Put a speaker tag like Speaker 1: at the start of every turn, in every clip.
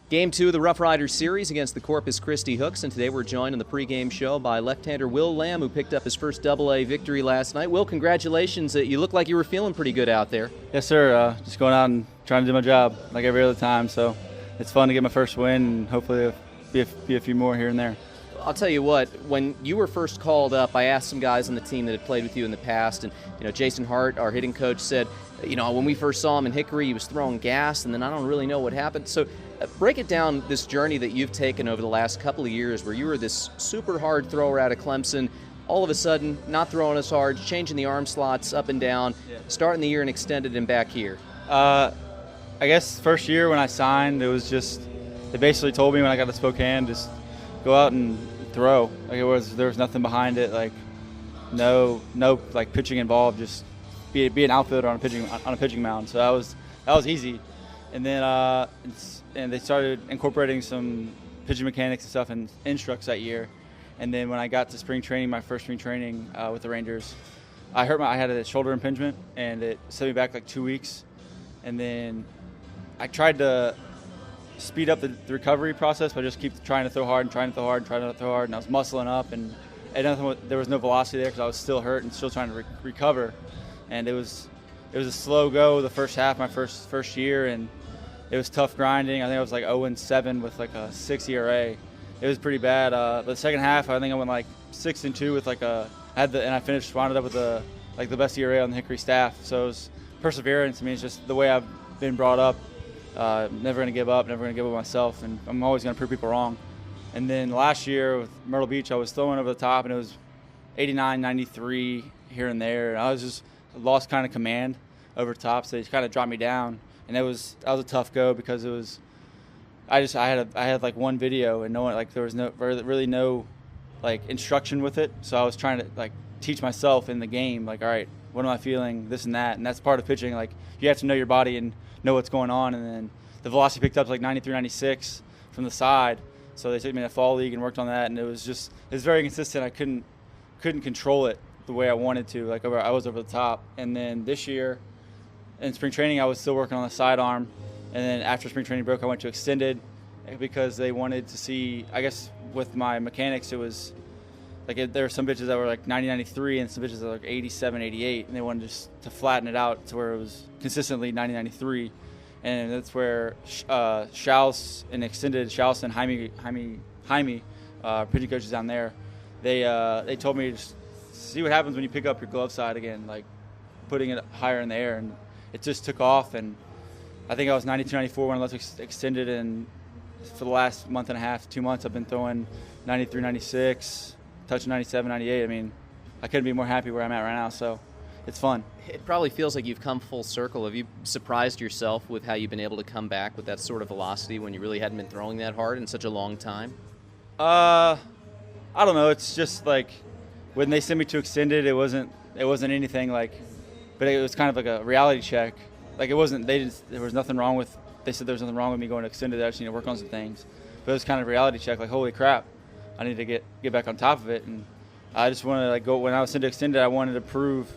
Speaker 1: Game 2 of the RoughRiders series against the Corpus Christi Hooks, and today we're joined on the pregame show by left-hander Will Lamb, who picked up his first Double-A victory last night. Will, congratulations. You look like you were feeling pretty good out there.
Speaker 2: Yes, sir. Just going out and trying to do my job like every other time, so it's fun to get my first win and hopefully be a few more here and there.
Speaker 1: I'll tell you what, when you were first called up, I asked some guys on the team that had played with you in the past, and Jason Hart, our hitting coach, said, when we first saw him in Hickory, he was throwing gas, and then I don't really know what happened. So break it down, this journey that you've taken over the last couple of years where you were this super hard thrower out of Clemson, all of a sudden not throwing as hard, changing the arm slots up and down, starting the year and extended and back here.
Speaker 2: I guess first year when I signed, it was just, they basically told me when I got to Spokane, just go out and throw. There was nothing behind it, no pitching involved, just be an outfielder on a pitching mound. So that was easy. And then and they started incorporating some pitching mechanics and stuff in instructs that year. And then when I got to spring training, my first spring training with the Rangers, I had a shoulder impingement, and it set me back 2 weeks. And then I tried to speed up the recovery process by just keep trying to throw hard, and I was muscling up, and there was no velocity there because I was still hurt and still trying to recover. And it was a slow go the first half, my first year, and it was tough grinding. I think I was 0-7 with a 6 ERA. It was pretty bad. The second half, I think I went 6-2 with and I wound up with the best ERA on the Hickory staff. So it was perseverance. I mean, it's just the way I've been brought up. Never going to give up, never going to give up myself, and I'm always going to prove people wrong. And then last year with Myrtle Beach, I was throwing over the top, and it was 89, 93 here and there. And I was just lost kind of command over top, so it kind of dropped me down. And that was a tough go because it was I had one video, and no one there was really no instruction with it. So I was trying to teach myself in the game, all right, what am I feeling, this and that, and that's part of pitching. You have to know your body and know what's going on. And then the velocity picked up 93, 96 from the side. So they took me to fall league and worked on that, and it was very inconsistent. I couldn't control it the way I wanted to. I was over the top. And then this year in spring training, I was still working on the sidearm. And then after spring training broke, I went to extended because they wanted to see, I guess with my mechanics, it was there were some pitches that were 90, 93 and some pitches that were 87, 88, and they wanted just to flatten it out to where it was consistently 90, 93. And that's where Schaus and extended, Schaus and Jaime, pitching coaches down there, they told me to just see what happens when you pick up your glove side again, putting it higher in the air, and it just took off. And I think I was 92, 94 when I left extended, and for the last month and a half, 2 months, I've been throwing 93, 96, touching 97, 98. I mean, I couldn't be more happy where I'm at right now, so it's fun.
Speaker 1: It probably feels like you've come full circle. Have you surprised yourself with how you've been able to come back with that sort of velocity when you really hadn't been throwing that hard in such a long time?
Speaker 2: I don't know. It's just when they sent me to extended, it wasn't anything but it was kind of a reality check. It wasn't, there was nothing wrong with, they said there was nothing wrong with me going to extended. I just need to work on some things. But it was kind of a reality check, holy crap, I need to get back on top of it. And I just wanted to go, when I was sent to extended, I wanted to prove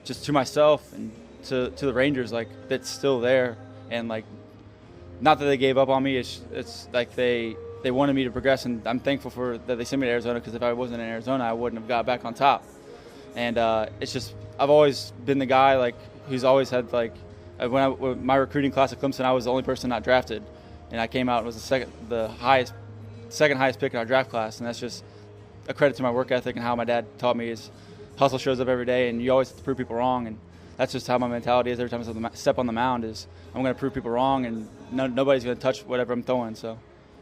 Speaker 2: just to myself and to the Rangers that's still there. And not that they gave up on me, it's they wanted me to progress, and I'm thankful that they sent me to Arizona, because if I wasn't in Arizona, I wouldn't have got back on top. And it's just, I've always been the guy who's always had when my recruiting class at Clemson, I was the only person not drafted, and I came out and was second highest pick in our draft class. And that's just a credit to my work ethic and how my dad taught me is hustle shows up every day, and you always have to prove people wrong. And that's just how my mentality is every time I step on the mound, is I'm going to prove people wrong, and nobody's going to touch whatever I'm throwing. So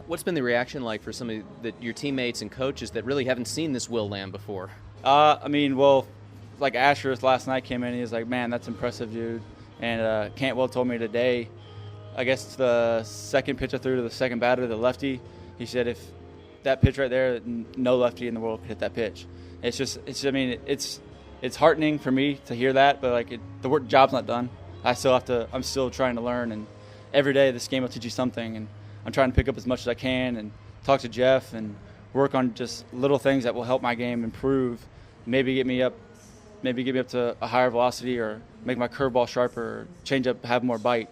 Speaker 1: what's been the reaction for some of your teammates and coaches that really haven't seen this Will Lamb before?
Speaker 2: Asher last night came in, and he was man, that's impressive, dude. And Cantwell told me today, I guess the second pitch I threw to the second batter, the lefty, he said if that pitch right there, no lefty in the world could hit that pitch. It's heartening for me to hear that, but the job's not done. I'm still trying to learn, and every day this game will teach you something, and I'm trying to pick up as much as I can and talk to Jeff and work on just little things that will help my game improve, maybe get me up to a higher velocity, or make my curveball sharper, or change up, have more bite.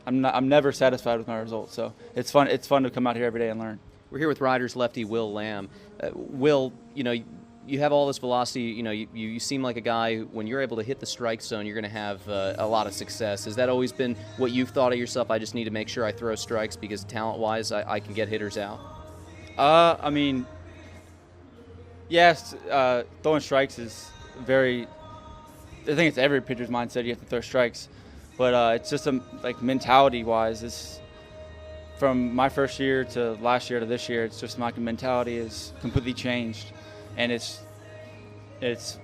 Speaker 2: I'm never satisfied with my results. So it's fun to come out here every day and learn.
Speaker 1: We're here with Riders Lefty Will Lamb. Will, you have all this velocity. You seem like a guy, when you're able to hit the strike zone, you're going to have a lot of success. Has that always been what you've thought of yourself? I just need to make sure I throw strikes because talent-wise, I can get hitters out.
Speaker 2: I mean, yes, throwing strikes is very. I think it's every pitcher's mindset. You have to throw strikes, but it's just mentality-wise. It's from my first year to last year to this year. It's just my mentality is completely changed, and it's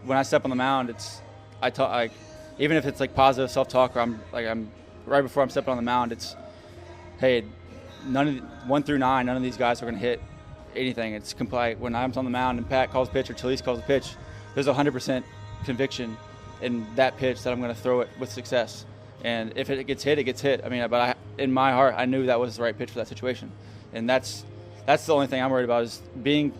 Speaker 2: when I step on the mound. I talk even if it's positive self-talk, or I'm right before I'm stepping on the mound. It's, hey, 1 through 9, none of these guys are going to hit anything. It's complete. When I'm on the mound and Pat calls pitch or Talise calls a pitch, there's 100% conviction in that pitch that I'm going to throw it with success. And if it gets hit, it gets hit. I mean, but in my heart, I knew that was the right pitch for that situation. And that's the only thing I'm worried about, is being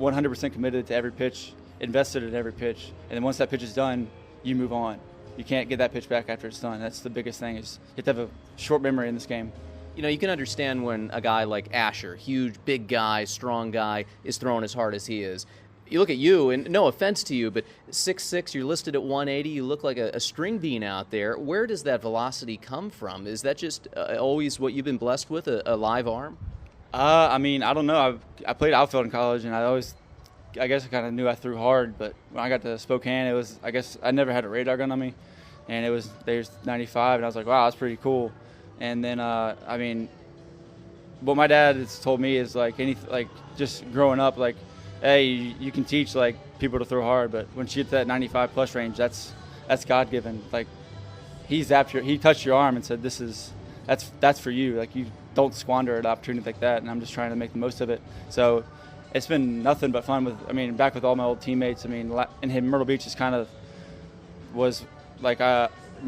Speaker 2: 100% committed to every pitch, invested in every pitch. And then once that pitch is done, you move on. You can't get that pitch back after it's done. That's the biggest thing, is you have to have a short memory in this game.
Speaker 1: You can understand when a guy like Asher, huge, big guy, strong guy, is throwing as hard as he is. You look at you, and no offense to you, but 6'6", you're listed at 180. You look like a string bean out there. Where does that velocity come from? Is that just always what you've been blessed with, a live arm?
Speaker 2: I mean, I don't know. I played outfield in college, and I guess I kind of knew I threw hard. But when I got to Spokane, I guess I never had a radar gun on me, and there's 95, and I was like, wow, that's pretty cool. And then, I mean, what my dad has told me is just growing up, hey, you can teach people to throw hard, but when you get to that 95 plus range, that's God given. He touched your arm and said, that's for you. You don't squander an opportunity like that. And I'm just trying to make the most of it. So it's been nothing but fun back with all my old teammates. And Myrtle Beach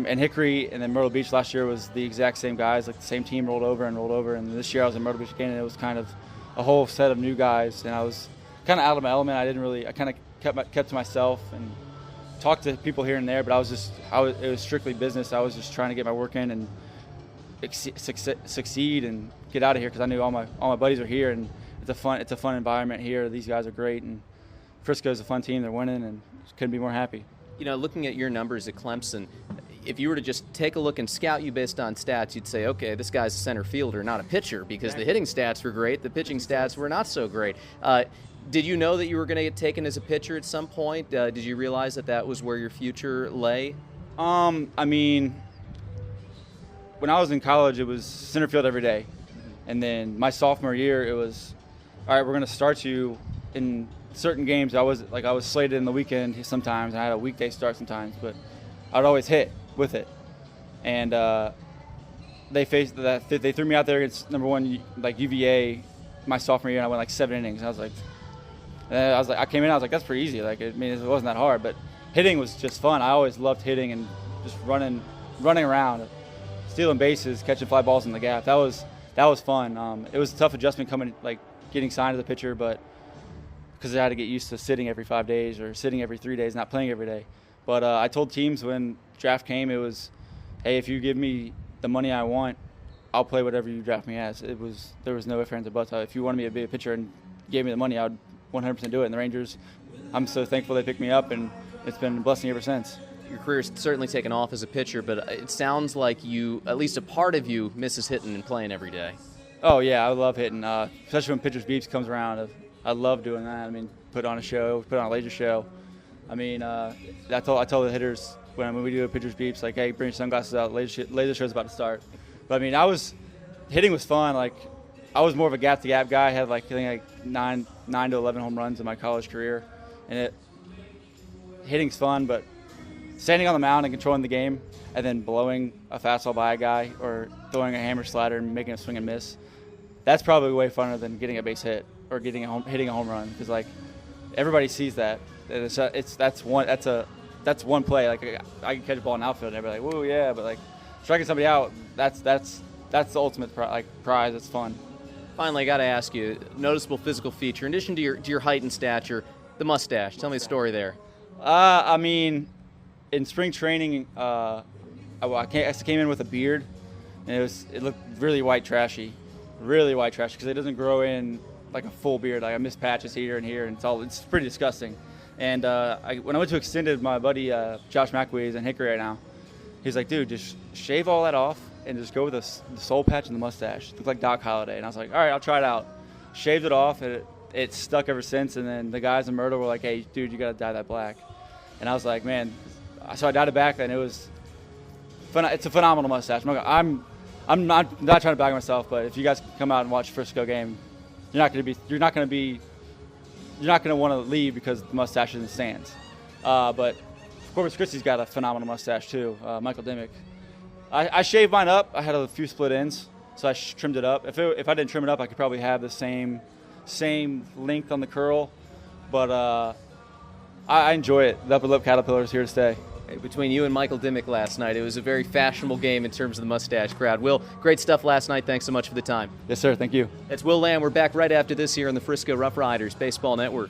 Speaker 2: and Hickory, and then Myrtle Beach last year was the exact same guys. The same team rolled over. And this year I was in Myrtle Beach again, and it was kind of a whole set of new guys. And I was kind of out of my element. I kind of kept to myself and talked to people here and there, but it was strictly business. I was just trying to get my work in and succeed and get out of here, because I knew all my buddies are here, and it's a fun environment here. These guys are great, and Frisco is a fun team. They're winning, and couldn't be more happy.
Speaker 1: Looking at your numbers at Clemson, if you were to just take a look and scout you based on stats, you'd say, okay, this guy's a center fielder, not a pitcher, because the hitting stats were great, the pitching stats were not so great. Did you know that you were going to get taken as a pitcher at some point? Did you realize that was where your future lay?
Speaker 2: I mean, when I was in college, it was center field every day. And then my sophomore year, it was, all right, we're going to start you in certain games. I was slated in the weekend sometimes, and I had a weekday start sometimes, but I'd always hit with it. And they threw me out there against number one, UVA, my sophomore year, and I went 7 innings. And I came in, I was like, that's pretty easy. It wasn't that hard, but hitting was just fun. I always loved hitting and just running around, stealing bases, catching fly balls in the gap. That was fun. It was a tough adjustment getting signed as a pitcher, but because I had to get used to sitting every 5 days or sitting every 3 days, not playing every day. But I told teams when draft came, it was, hey, if you give me the money I want, I'll play whatever you draft me as. There was no ifs, ands, or buts. If you wanted me to be a pitcher and gave me the money, I would 100% do it. And the Rangers, I'm so thankful they picked me up, and it's been a blessing ever since.
Speaker 1: Your career's certainly taken off as a pitcher, but it sounds like at least a part of you, misses hitting and playing every day.
Speaker 2: Oh, yeah, I love hitting, especially when Pitcher's Beeps comes around. I love doing that. Put on a laser show. I tell the hitters when we do a Pitcher's Beeps, hey, bring your sunglasses out, laser show's about to start. But hitting was fun. I was more of a gap-to-gap guy. I had I think 9 to 11 home runs in my college career, and hitting's fun. But standing on the mound and controlling the game, and then blowing a fastball by a guy or throwing a hammer slider and making a swing and miss, that's probably way funner than getting a base hit or hitting a home run, because everybody sees that. That's one play. I can catch a ball in outfield and everybody's whoa, yeah, but striking somebody out, that's the ultimate prize. It's fun.
Speaker 1: Finally, I got to ask you, noticeable physical feature, in addition to your height and stature, the mustache. Tell me the story there.
Speaker 2: In spring training, I came in with a beard, and it looked really white trashy because it doesn't grow in like a full beard. Like I miss patches here and here, and it's pretty disgusting. And when I went to extended, my buddy Josh McAwee is in Hickory right now. He's like, dude, just shave all that off and just go with the soul patch and the mustache. It looked like Doc Holliday. And I was like, all right, I'll try it out. Shaved it off, and it's stuck ever since. And then the guys in Myrtle were like, hey, dude, you got to dye that black. And I was like, man. So I dyed it back, and it's a phenomenal mustache. I'm not trying to bag myself, but if you guys come out and watch Frisco game, you're not going to want to leave because the mustache is in the stands. But Corpus Christi's got a phenomenal mustache too, Michael Dimmick. I shaved mine up. I had a few split ends, so I trimmed it up. If I didn't trim it up, I could probably have the same length on the curl. But I enjoy it. The upper lip caterpillar is here to stay.
Speaker 1: Hey, between you and Michael Dimmick last night, it was a very fashionable game in terms of the mustache crowd. Will, great stuff last night. Thanks so much for the time.
Speaker 2: Yes, sir. Thank you.
Speaker 1: It's Will Lamb. We're back right after this here on the Frisco RoughRiders Baseball Network.